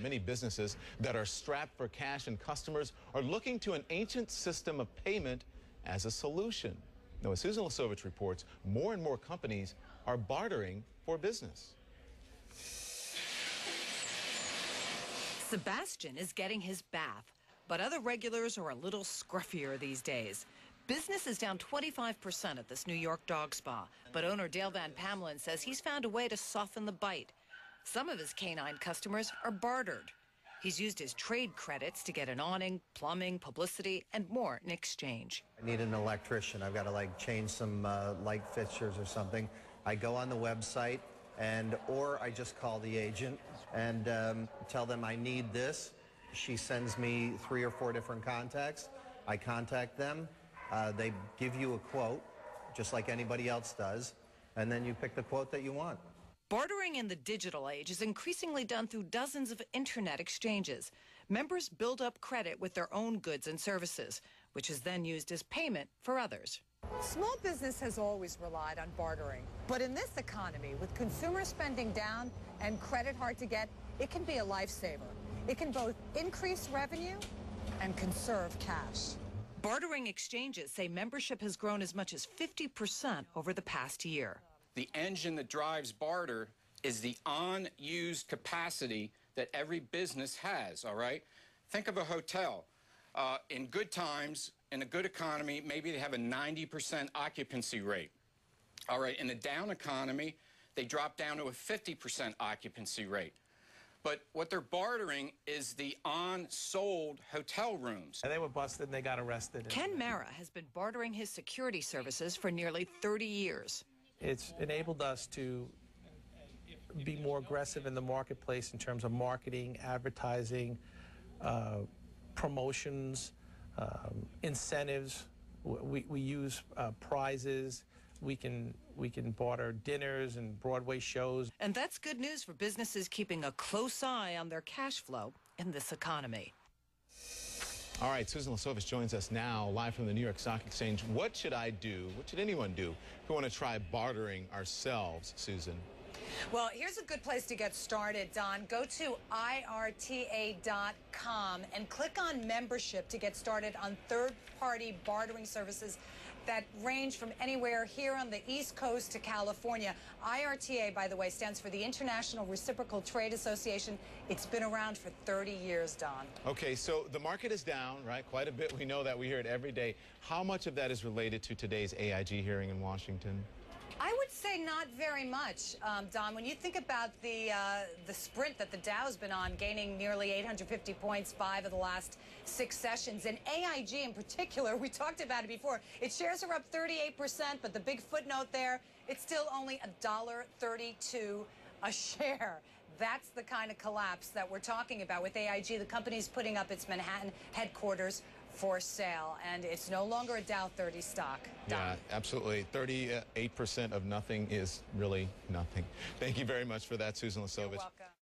Many businesses that are strapped for cash and customers are looking to an ancient system of payment as a solution. Now, as Susan Lasovich reports, more and more companies are bartering for business. Sebastian is getting his bath, but other regulars are a little scruffier these days. Business is down 25% at this New York dog spa, but owner Dale Van Pamelen says he's found a way to soften the bite. Some of his canine customers are bartered. He's used his trade credits to get an awning, plumbing, publicity, and more in exchange. I need an electrician. I've got to change some light fixtures or something. I go on the website or I just call the agent and tell them I need this. She sends me 3 or 4 different contacts. I contact them. They give you a quote, just like anybody else does, and then you pick the quote that you want. Bartering in the digital age is increasingly done through dozens of internet exchanges. Members build up credit with their own goods and services, which is then used as payment for others. Small business has always relied on bartering, but in this economy, with consumer spending down and credit hard to get, it can be a lifesaver. It can both increase revenue and conserve cash. Bartering exchanges say membership has grown as much as 50% over the past year. The engine that drives barter is the unused capacity that every business has, all right? Think of a hotel. In good times, in a good economy, maybe they have a 90% occupancy rate. All right, in a down economy, they drop down to a 50% occupancy rate. But what they're bartering is the unsold hotel rooms. And they were busted and they got arrested. Ken Mara has been bartering his security services for nearly 30 years. It's enabled us to be more aggressive in the marketplace in terms of marketing, advertising, promotions, incentives. We use prizes. We can barter dinners and Broadway shows. And that's good news for businesses keeping a close eye on their cash flow in this economy. All right, Susan Lasovich joins us now, live from the New York Stock Exchange. What should I do? What should anyone do if we want to try bartering ourselves, Susan? Well, here's a good place to get started, Don. Go to IRTA.com and click on membership to get started on third-party bartering services that range from anywhere here on the East Coast to California. IRTA, by the way, stands for the International Reciprocal Trade Association. It's been around for 30 years, Don. Okay, so the market is down, right? Quite a bit. We know that. We hear it every day. How much of that is related to today's AIG hearing in Washington? I would say not very much, Don. When you think about the sprint that the Dow's been on, gaining nearly 850 points 5 of the last 6 sessions, and AIG in particular, we talked about it before, its shares are up 38%, but the big footnote there, it's still only $1.32 a share. That's the kind of collapse that we're talking about with AIG. The company's putting up its Manhattan headquarters for sale, and it's no longer a Dow 30 stock. Yeah, absolutely. 38% of nothing is really nothing. Thank you very much for that, Susan Lasovich. You're welcome.